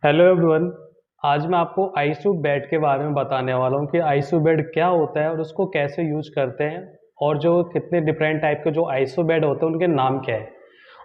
Hello everyone. आज मैं आपको आईसीयू बेड के बारे में बताने वाला हूँ कि आईसीयू बेड क्या होता है और उसको कैसे यूज करते हैं और जो कितने डिफरेंट टाइप के जो आईसीयू बेड होते हैं उनके नाम क्या है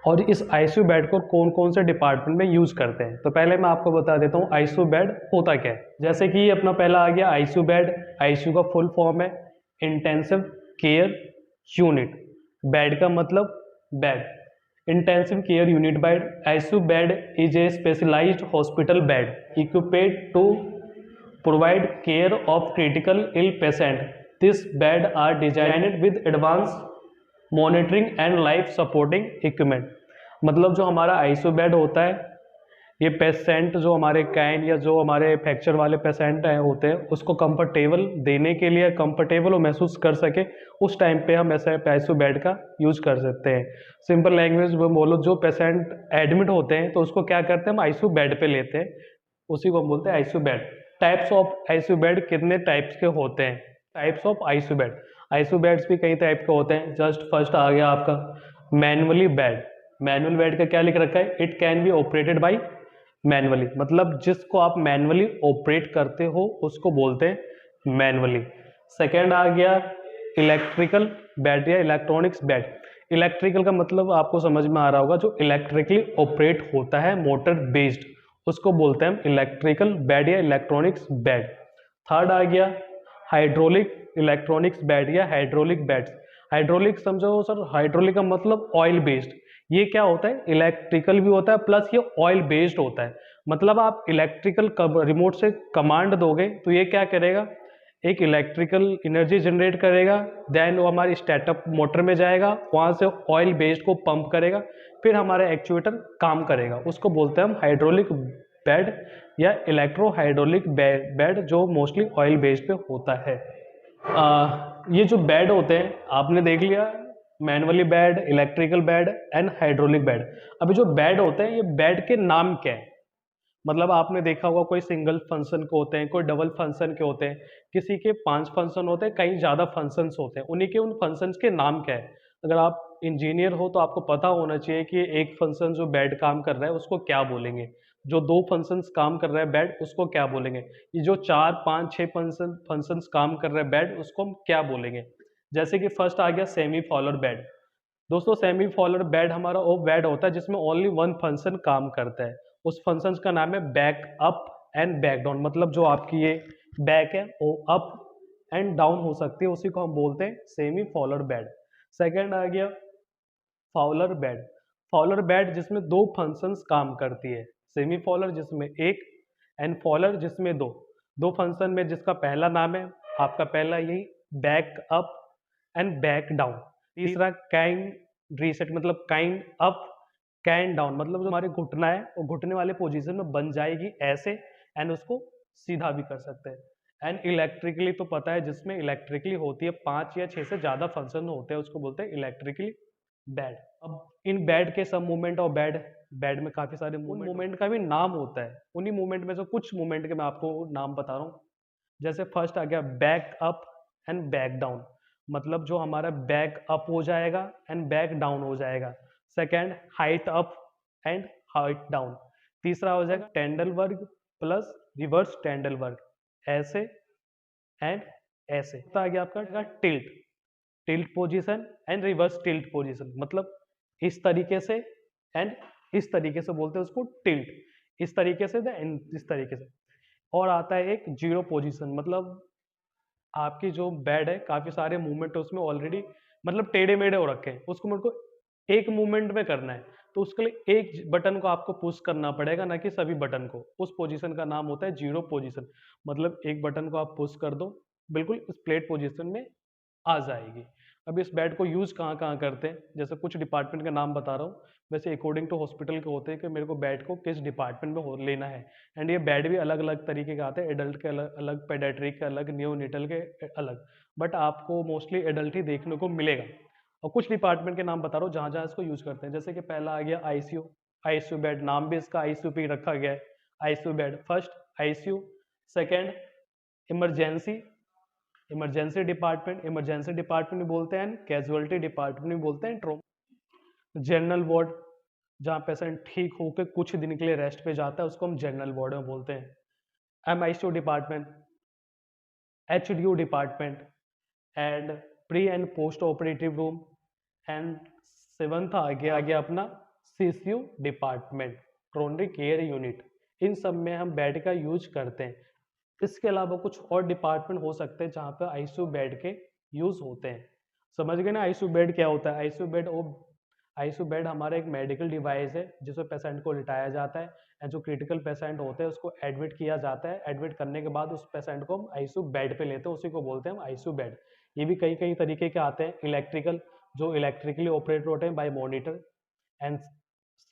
और इस आईसीयू बेड को कौन कौन से डिपार्टमेंट में यूज करते हैं। तो पहले मैं आपको बता देता हूँ आईसीयू बेड होता क्या है। जैसे कि अपना पहला आ गया आईसीयू बेड। आईसीयू का फुल फॉर्म है इंटेंसिव केयर यूनिट। बेड का मतलब bed. Intensive care unit bed. ICU bed is a specialized hospital bed equipped to provide care of critical ill patient. This bed are designed with advanced monitoring and life supporting equipment. मतलब जो हमारा ICU bed होता है ये patient जो हमारे can या जो हमारे फ्रैक्चर वाले पेशेंट हैं होते हैं उसको कंफर्टेबल देने के लिए कंफर्टेबल वो महसूस कर सके उस टाइम पे हम ऐसे आईसीयू बेड का यूज कर सकते हैं। सिंपल लैंग्वेज में बोलो जो पेशेंट एडमिट होते हैं तो उसको क्या करते हैं हम आईसीयू बेड पे लेते हैं, उसी को हम बोलते हैं ICU bed. Types of ICU bed कितने टाइप्स के होते हैं? Types of ICU bed. ICU beds भी कई टाइप के होते हैं। जस्ट फर्स्ट आ गया आपका मैनुअली बेड। मैनुअल बेड का क्या लिख रखा है? It can be operated by manually, मतलब जिसको आप मैनुअली ऑपरेट करते हो उसको बोलते हैं मैनुअली। सेकेंड आ गया इलेक्ट्रिकल बेड या इलेक्ट्रॉनिक्स बेड। इलेक्ट्रिकल का मतलब आपको समझ में आ रहा होगा जो इलेक्ट्रिकली ऑपरेट होता है मोटर बेस्ड, उसको बोलते हैं हम इलेक्ट्रिकल बेड या इलेक्ट्रॉनिक्स बेड। थर्ड आ गया हाइड्रोलिक इलेक्ट्रॉनिक्स बेड या हाइड्रोलिक बेड्स। हाइड्रोलिक समझो सर, हाइड्रोलिक का मतलब ऑयल बेस्ड। ये क्या होता है? इलेक्ट्रिकल भी होता है प्लस ये ऑयल बेस्ड होता है। मतलब आप इलेक्ट्रिकल रिमोट से कमांड दोगे तो ये क्या करेगा? एक इलेक्ट्रिकल एनर्जी जनरेट करेगा, देन वो हमारी स्टार्टअप मोटर में जाएगा, वहां से ऑयल बेस्ड को पंप करेगा, फिर हमारा एक्चुएटर काम करेगा। उसको बोलते हैं हम हाइड्रोलिक बेड या इलेक्ट्रो हाइड्रोलिक बेड जो मोस्टली ऑयल बेस्ड पे होता है। ये जो बेड होते हैं आपने देख लिया manually bed, electrical bed and hydraulic bed. अभी जो बेड होते हैं ये बेड के नाम क्या है? मतलब आपने देखा होगा कोई सिंगल फंक्शन के होते हैं, कोई डबल फंक्शन के होते हैं, किसी के 5 फंक्शन होते हैं, कहीं ज़्यादा फंक्शंस होते हैं, उन्हीं के उन फंक्शंस के नाम क्या है? अगर आप इंजीनियर हो तो आपको पता होना चाहिए कि एक फंक्शन जो बेड काम कर रहा है उसको क्या बोलेंगे, जो 2 फंक्शंस काम कर रहा है बेड उसको क्या बोलेंगे, ये जो 4 5 6 फंक्शंस काम कर रहे हैं बेड उसको हम क्या बोलेंगे। जैसे कि फर्स्ट आ गया सेमी फॉलर बेड। दोस्तों सेमी फॉलर बेड हमारा वो बेड होता है जिसमें ओनली वन फंक्शन काम करता है। उस फंक्शन का नाम है back up and back down. मतलब जो आपकी ये बैक है वो अप एंड डाउन हो सकती है, उसी को हम बोलते हैं सेमी फॉलर बेड। सेकेंड आ गया फाउलर बेड। फाउलर बेड जिसमें 2 फंक्शंस काम करती है। सेमी फॉलर जिसमें एक एंड फॉलर जिसमें दो। 2 फंक्शन में जिसका पहला नाम है आपका पहला यही back up and back down. तीसरा काइंड रीसेट, मतलब काइंड अप कैन डाउन, मतलब जो हमारे घुटना है वो घुटने वाले पोजीशन में बन जाएगी ऐसे, एंड उसको सीधा भी कर सकते हैं। एंड इलेक्ट्रिकली तो पता है जिसमें इलेक्ट्रिकली होती है 5 या 6 से ज्यादा फंक्शन होते हैं उसको बोलते हैं इलेक्ट्रिकली बेड। अब इन बेड के सब मूवमेंट और बेड बेड में काफी सारे मूवमेंट का भी नाम होता है। उन्हीं मूवमेंट में से कुछ मूवमेंट के मैं आपको नाम बता रहा हूँ। जैसे फर्स्ट आ गया back up and back down, मतलब जो हमारा बैक अप हो जाएगा एंड बैक डाउन हो जाएगा। Second height up and height down. तीसरा हो जाएगा टेंडल वर्ग प्लस रिवर्स टेंडल वर्ग, ऐसे एंड ऐसे। तो आ गया आपका tilt, tilt position and reverse tilt position, मतलब इस तरीके से एंड इस तरीके से बोलते हैं उसको टिल्ट, इस तरीके से एंड इस तरीके से। और आता है एक जीरो पोजीशन, मतलब आपकी जो बेड है काफी सारे मूवमेंट उसमें ऑलरेडी मतलब टेढ़े मेढ़े हो रखे हैं, उसको मेरे को एक मूवमेंट में करना है तो उसके लिए एक बटन को आपको पुश करना पड़ेगा, ना कि सभी बटन को। उस पोजीशन का नाम होता है जीरो पोजीशन। मतलब एक बटन को आप पुश कर दो बिल्कुल इस प्लेट पोजीशन में आ जाएगी। अब इस बेड को यूज कहाँ कहाँ करते हैं, जैसे कुछ डिपार्टमेंट का नाम बता रहा हूँ। वैसे अकॉर्डिंग टू हॉस्पिटल के होते हैं कि मेरे को बेड को किस डिपार्टमेंट में लेना है। एंड ये बेड भी अलग अलग तरीके के आते हैं, एडल्ट के अलग अलग, पेडियाट्रिक के अलग, नियोनेटल के अलग, बट आपको मोस्टली एडल्ट ही देखने को मिलेगा। और कुछ डिपार्टमेंट के नाम बता रहा हूँ जहाँ जहाँ इसको यूज करते हैं। जैसे कि पहला आ गया आईसीयू। आईसीयू बेड, नाम भी इसका आईसीयू पे ही रखा गया है। ICU bed first ICU. Second emergency, emergency department, emergency department भी बोलते हैं, कैजुअलिटी डिपार्टमेंट भी बोलते हैं, ट्रॉमा जनरल वार्ड, जहाँ पेशेंट ठीक होकर कुछ दिन के लिए रेस्ट पे जाता है, उसको हम जनरल वार्ड में बोलते हैं। MICU department, HDU department and pre and post operative room and seventh आ गया अपना CCU department, coronary care unit. इन सब में हम बेड का यूज करते हैं। इसके अलावा कुछ और डिपार्टमेंट हो सकते हैं जहाँ पे ICU बेड के यूज होते हैं। समझ गए ना ICU बेड क्या होता है? ICU बेड हमारा एक मेडिकल डिवाइस है जिसमें पेशेंट को लिटाया जाता है एंड जो क्रिटिकल पेशेंट होते हैं उसको एडमिट किया जाता है। एडमिट करने के बाद उस पेशेंट को हम ICU बेड पे लेते हैं, उसी को बोलते हैं हम ICU बेड। ये भी कई कई तरीके के आते हैं। इलेक्ट्रिकल, जो इलेक्ट्रिकली ऑपरेट होते हैं बाय मॉनिटर। एंड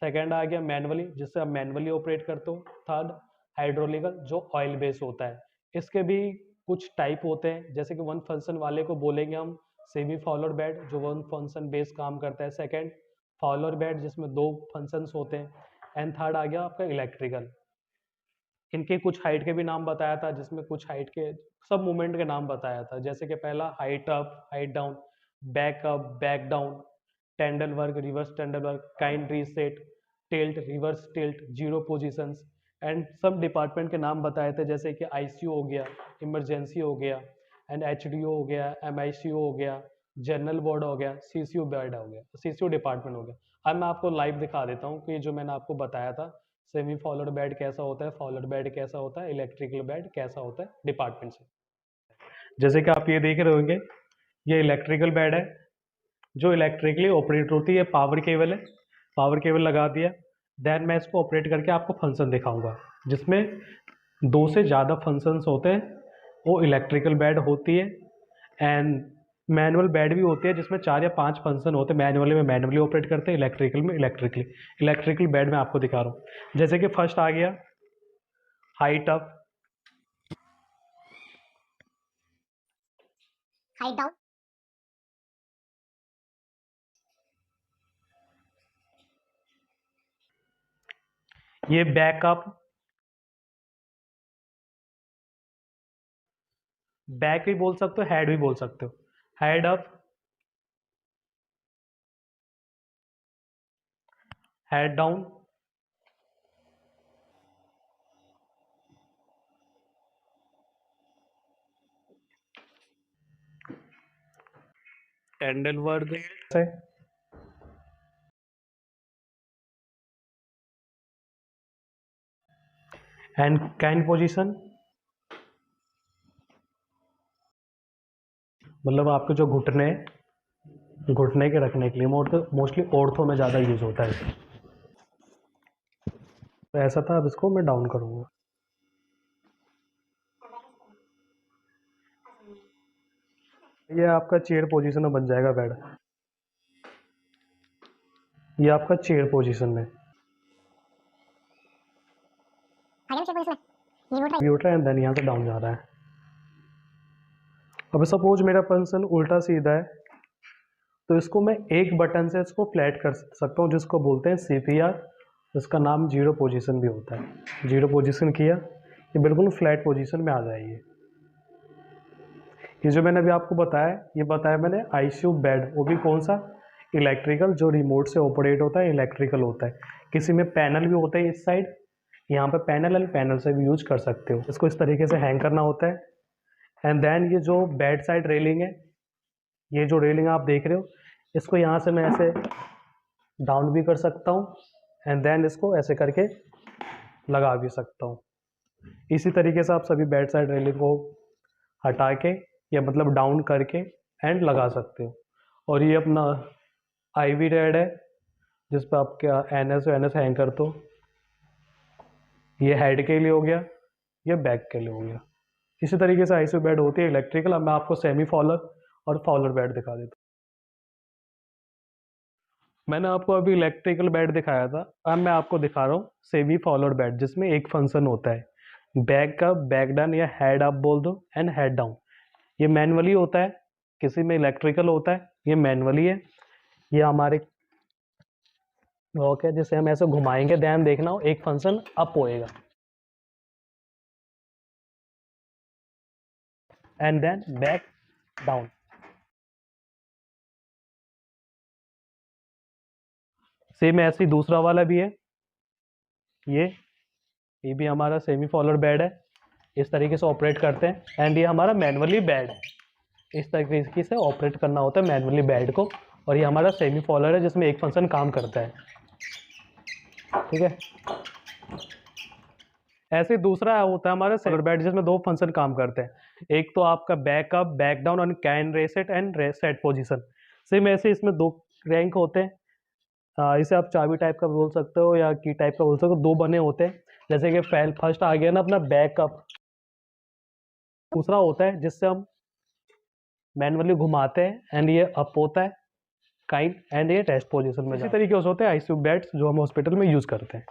सेकेंड आ गया मैनुअली, जिससे आप मैनुअली ऑपरेट करते हो। थर्ड हाइड्रोलिकल, जो ऑयल बेस होता है। इसके भी कुछ टाइप होते हैं, जैसे कि वन फंक्शन वाले को बोलेंगे हम सेमी फॉलोर बेड, जो वन फंक्शन बेस काम करता है। सेकेंड फॉलोर बेड, जिसमें 2 फंक्शंस होते हैं। एंड थर्ड आ गया आपका इलेक्ट्रिकल। इनके कुछ हाइट के भी नाम बताया था, जिसमें कुछ हाइट के सब मूवमेंट के नाम बताया था, जैसे कि पहला height up, height down, back up, back down, Trendelenburg, reverse Trendelenburg, kind reset, tilt, reverse tilt, zero positions. And सब डिपार्टमेंट के नाम बताए थे, जैसे कि ICU हो गया, इमरजेंसी हो गया, एंड HDO हो गया, MICU हो गया, जनरल वार्ड हो गया, CCU बेड हो गया, CCU डिपार्टमेंट हो गया। अब मैं आपको लाइव दिखा देता हूँ कि जो मैंने आपको बताया था सेमी फॉलोड बेड कैसा होता है, फॉलोड बेड कैसा होता है, इलेक्ट्रिकल बेड कैसा होता है डिपार्टमेंट से। जैसे कि आप ये देख रहे होंगे, ये इलेक्ट्रिकल बेड है जो इलेक्ट्रिकली ऑपरेट होती है। पावर केबल है, पावर केबल लगा दिया। देन मैं इसको ऑपरेट करके आपको फंक्शन दिखाऊंगा, जिसमें 2 से ज़्यादा फंक्शंस होते हैं, वो इलेक्ट्रिकल बेड होती है। एंड मैनुअल बेड भी होती है, जिसमें 4 या 5 फंक्शन होते हैं। मैनुअली में मैनुअली ऑपरेट करते हैं, इलेक्ट्रिकल में इलेक्ट्रिकली। इलेक्ट्रिकल बेड में आपको दिखा रहा हूँ। जैसे कि फर्स्ट आ गया हाइट अप, हाइट डाउन, ये बैकअप, बैक भी बोल सकते हो, हेड भी बोल सकते हो। Head up, head down, candle वर्ग से, एंड काइन पोजीशन, मतलब आपके जो घुटने, घुटने के रखने के लिए मोस्टली औरतों में ज़्यादा यूज होता है। तो ऐसा था, अब इसको मैं डाउन करूँगा। ये आपका चेयर पोजीशन में बन जाएगा बेड। ये आपका चेयर पोजीशन में हाइट डाउन चेक इसमें भी उठ रहा है, एंड देन यहाँ से डाउन जा रहा है। अब सपोज मेरा पर्सन उल्टा सीधा है, तो इसको मैं एक बटन से इसको फ्लैट कर सकता हूँ, जिसको बोलते हैं CPR। इसका नाम जीरो पोजीशन भी होता है। जीरो पोजीशन किया, ये बिल्कुल फ्लैट पोजीशन में आ जाएगी। ये जो मैंने अभी आपको बताया, ये बताया मैंने ICU बेड, वो भी कौन सा? इलेक्ट्रिकल, जो रिमोट से ऑपरेट होता है, इलेक्ट्रिकल होता है। किसी में पैनल भी होता है इस साइड, यहाँ पे पैनल है, पैनल से भी यूज कर सकते हो। इसको इस तरीके से हैंग करना होता है। एंड देन ये जो बेड साइड रेलिंग है, ये जो रेलिंग आप देख रहे हो, इसको यहाँ से मैं ऐसे डाउन भी कर सकता हूँ, एंड देन इसको ऐसे करके लगा भी सकता हूँ। इसी तरीके से आप सभी बेड साइड रेलिंग को हटा के, या मतलब डाउन करके एंड लगा सकते हो। और ये अपना IV रेड है, जिस पर आप क्या NS हैंग करते हो। ये हेड के लिए हो गया, ये बैक के लिए हो गया। इसी तरीके से ICU बेड होती है इलेक्ट्रिकल। अब मैं आपको सेमी फॉलर और फॉलर बेड दिखा देता हूँ। मैंने आपको अभी इलेक्ट्रिकल बेड दिखाया था, अब मैं आपको दिखा रहा हूँ सेमी फॉलर बेड, जिसमें एक फंक्शन होता है, बैक अप, बैक डाउन, या हेड अप बोल दो, एंड हेड डाउन। ये मैनुअली होता है, किसी में इलेक्ट्रिकल होता है, ये मैनुअली है। ये हमारे ओके, जैसे हम ऐसे घुमाएंगे, ध्यान देखना हो, एक फंक्शन अप होएगा and then back down. Same ऐसे ही दूसरा वाला भी है, ये भी हमारा सेमी फॉलोअर बेड है, इस तरीके से ऑपरेट करते हैं। एंड ये हमारा मैनुअली बेड है, इस तरीके से ऑपरेट करना होता है मैनुअली बेड को। और ये हमारा सेमी फॉलोअर है जिसमें एक फंक्शन काम करता है, ठीक है। ऐसे दूसरा होता है हमारा फॉलोअर बेड जिसमें दो फंक्शन काम करते हैं, एक तो आपका बैकअप, बैक डाउन और can reset and set position. Same ऐसे इसमें दो रैंक होते हैं, इसे आप चाबी टाइप का बोल सकते हो या की टाइप का बोल सकते हो, दो बने होते हैं। जैसे कि फर्स्ट आ गया ना अपना बैकअप, दूसरा होता है जिससे हम मैनुअली घुमाते हैं एंड ये अप होता है काइंड, एंड ये रेस्ट पोजीशन में। इसी तरीके से होते हैं आईसीयू बेड्स जो हम हॉस्पिटल में यूज़ करते हैं।